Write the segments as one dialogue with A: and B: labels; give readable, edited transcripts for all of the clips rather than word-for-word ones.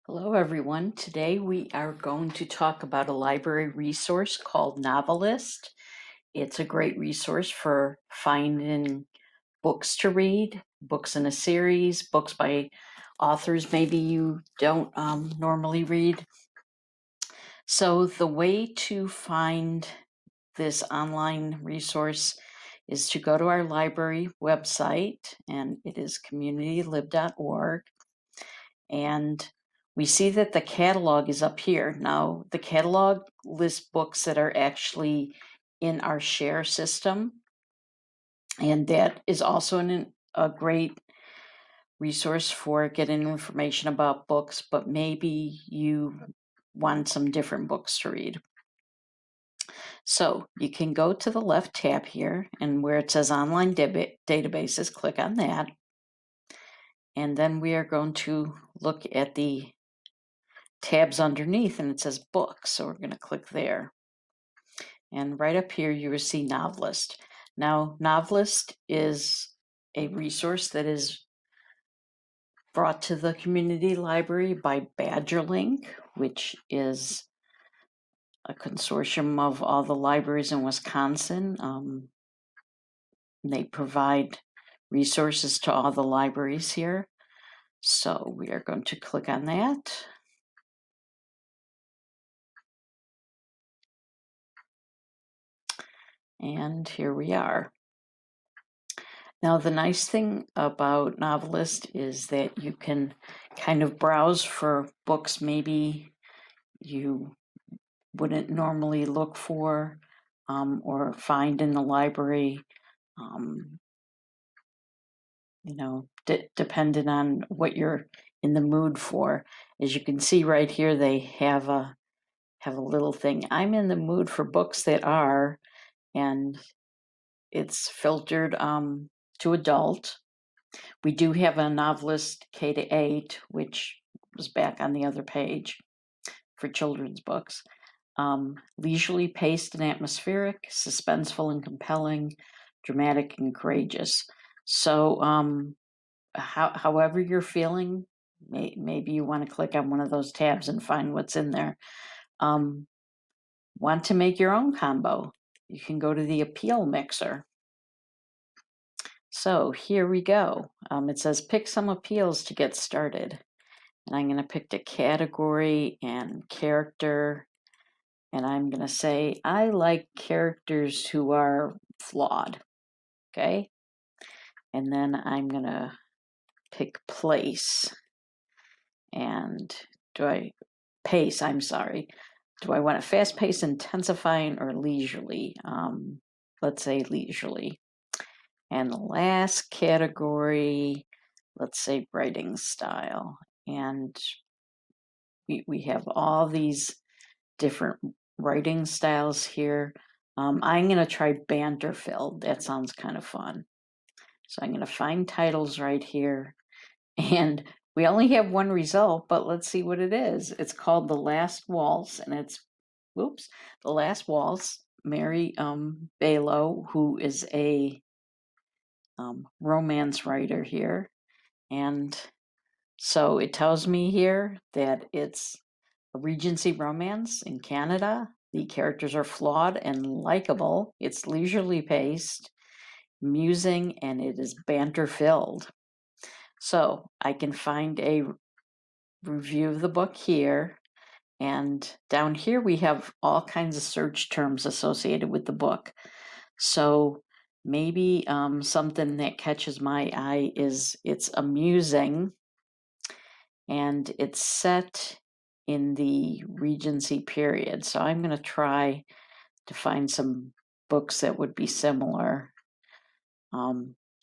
A: Hello everyone. Today we are going to talk about a library resource called NoveList. It's a great resource for finding books to read, books in a series, books by authors maybe you don't normally read. So the way to find this online resource is to go to our library website, and it is communitylib.org. And we see that the catalog is up here. Now, the catalog lists books that are actually in our share system, and that is also a great resource for getting information about books, but maybe you want some different books to read. So you can go to the left tab here, and where it says online databases, click on that. And then we are going to look at the tabs underneath, and it says books, so we're going to click there. And right up here you will see NoveList. Now, NoveList is a resource that is brought to the community library by BadgerLink, which is a consortium of all the libraries in Wisconsin. They provide resources to all the libraries here. So we are going to click on that. And here we are. Now, the nice thing about NoveList is that you can kind of browse for books maybe you wouldn't normally look for or find in the library, depending on what you're in the mood for. As you can see right here, they have a little thing. I'm in the mood for books that are, and it's filtered to adult. We do have a NoveList K-8, which was back on the other page for children's books. Leisurely paced and atmospheric, suspenseful and compelling, dramatic and courageous. So however you're feeling, maybe you want to click on one of those tabs and find what's in there. Want to make your own combo? You can go to the appeal mixer. So here we go. It says pick some appeals to get started. And I'm going to pick a category and character. And I'm going to say, I like characters who are flawed. Okay. And then I'm going to pick place. And pace, I'm sorry. Do I want it fast paced, intensifying, or leisurely? Let's say leisurely. And the last category, let's say writing style. And we have all these different writing styles here. I'm going to try banter filled. That sounds kind of fun. So I'm going to find titles right here. And we only have one result, but let's see what it is. It's called The Last Waltz, and it's, The Last Waltz, Mary Balow, who is a romance writer here. And so it tells me here that it's a Regency romance in Canada. The characters are flawed and likable. It's leisurely paced, amusing, and it is banter filled. So I can find a review of the book here. And down here we have all kinds of search terms associated with the book. So maybe something that catches my eye is it's amusing, and it's set in the Regency period. So I'm going to try to find some books that would be similar.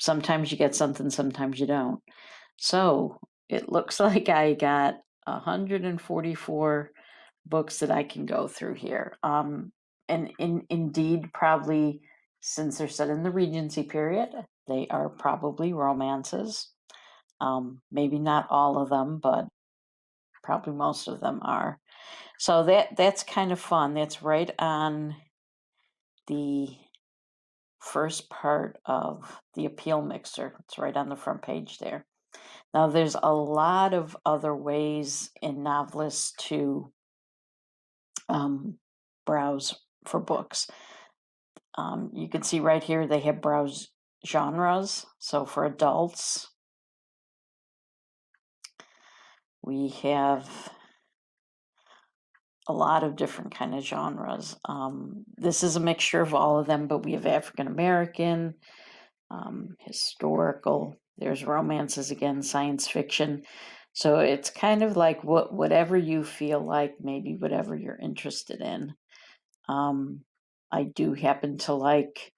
A: Sometimes you get something, sometimes you don't. So it looks like I got 144 books that I can go through here. And indeed, probably since they're set in the Regency period, they are probably romances. Maybe not all of them, but probably most of them are. So that's kind of fun. That's right on the first part of the appeal mixer. It's right on the front page there. Now, there's a lot of other ways in NoveList to browse for books. You can see right here they have browse genres. So for adults, we have a lot of different kind of genres. This is a mixture of all of them, but we have African American, historical, there's romances again, science fiction. So it's kind of like whatever you feel like, maybe whatever you're interested in. I do happen to like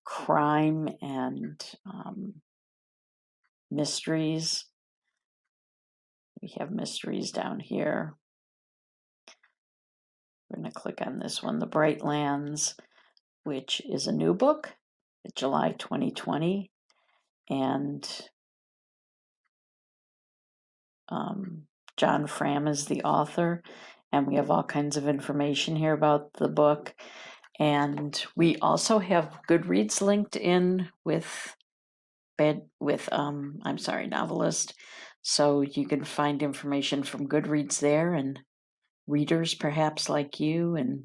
A: crime and mysteries. We have mysteries down here. We're going to click on this one, The Bright Lands, which is a new book, July 2020. And John Fram is the author. And we have all kinds of information here about the book. And we also have Goodreads linked in with NoveList. So you can find information from Goodreads there and readers perhaps like you, and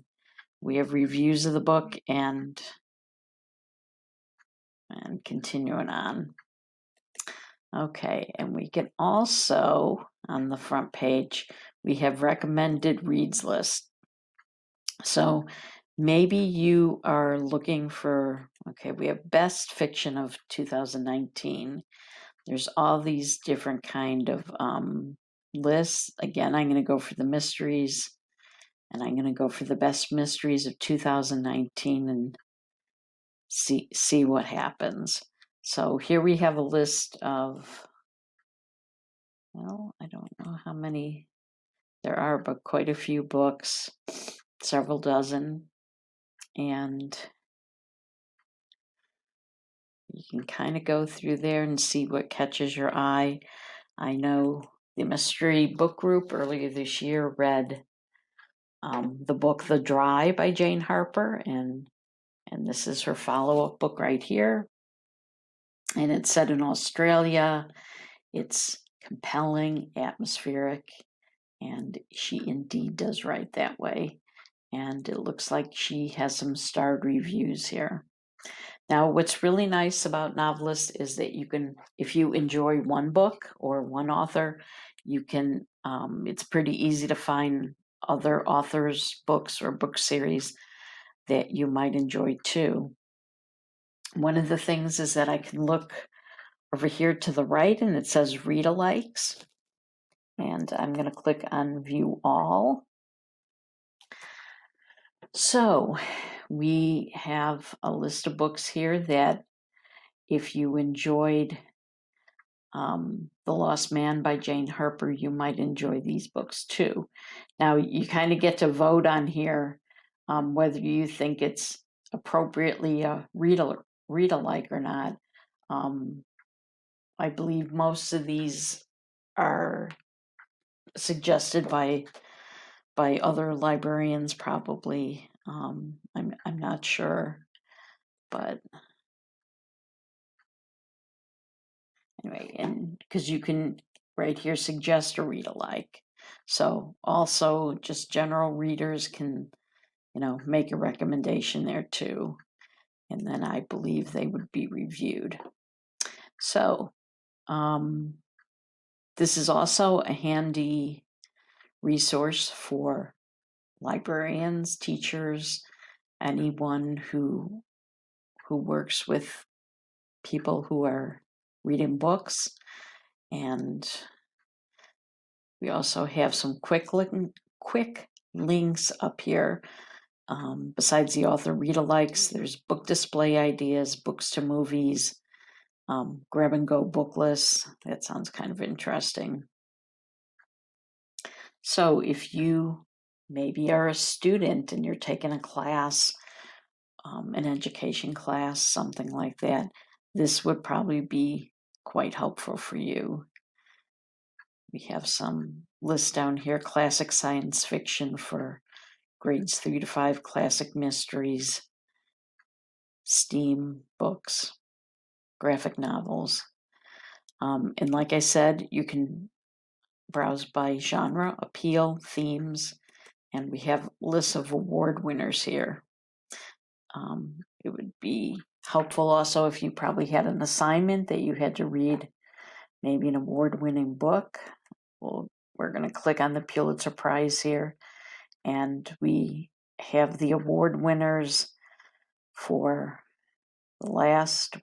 A: we have reviews of the book and continuing on. Okay, and we can also, on the front page, we have recommended reads list. So maybe you are looking for, okay, we have best fiction of 2019. There's all these different kind of lists. Again, I'm going to go for the mysteries, and I'm going to go for the best mysteries of 2019 and see what happens. So here we have a list of, well, I don't know how many there are, but quite a few books, several dozen, and you can kind of go through there and see what catches your eye. I know the Mystery Book Group earlier this year read the book The Dry by Jane Harper, and this is her follow-up book right here. And it's set in Australia. It's compelling, atmospheric, and she indeed does write that way. And it looks like she has some starred reviews here. Now, what's really nice about NoveList is that you can, if you enjoy one book or one author, you can, it's pretty easy to find other authors' books or book series that you might enjoy too. One of the things is that I can look over here to the right and it says read alikes. And I'm going to click on view all. So we have a list of books here that if you enjoyed The Lost Man by Jane Harper, you might enjoy these books too. Now you kind of get to vote on here whether you think it's appropriately read alike or not. I believe most of these are suggested by other librarians, probably. I'm not sure, but anyway, and because you can right here suggest a read alike. So also just general readers can, make a recommendation there too. And then I believe they would be reviewed. So this is also a handy resource for librarians, teachers, anyone who works with people who are reading books. And we also have some quick links up here. Besides the author read-alikes, there's book display ideas, books to movies, grab and go book lists. That sounds kind of interesting. So if you maybe are a student and you're taking a class, an education class, something like that, this would probably be quite helpful for you. We have some lists down here: classic science fiction for grades 3 to 5, classic mysteries, STEAM books, graphic novels. And like I said, you can browse by genre, appeal, themes, and we have lists of award winners here. It would be helpful also if you probably had an assignment that you had to read maybe an award-winning book. Well, we're going to click on the Pulitzer Prize here, and we have the award winners for the last,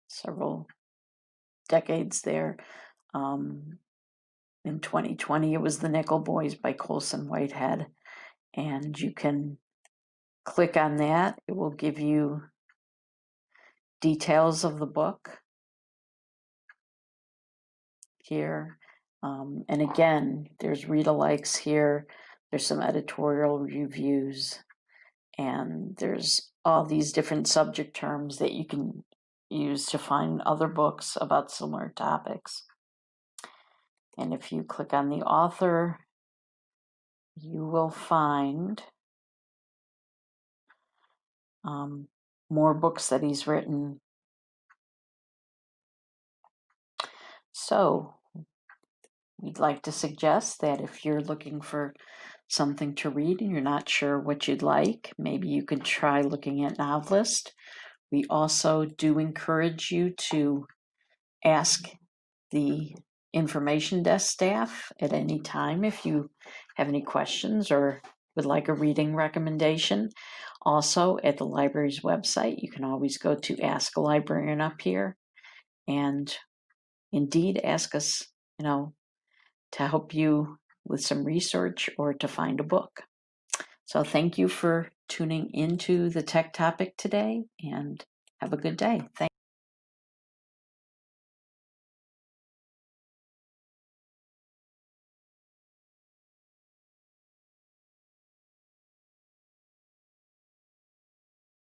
A: several decades there. In 2020, it was The Nickel Boys by Colson Whitehead, and you can click on that. It will give you details of the book here. And again, there's read-alikes here. There's some editorial reviews, and there's all these different subject terms that you can use to find other books about similar topics. And if you click on the author, you will find more books that he's written. So we'd like to suggest that if you're looking for something to read and you're not sure what you'd like, maybe you could try looking at NoveList. We also do encourage you to ask the information desk staff at any time if you have any questions or would like a reading recommendation. Also, at the library's website, you can always go to Ask a Librarian up here and indeed ask us, to help you with some research or to find a book. So thank you for tuning into the Tech Topic today, and have a good day. Thanks.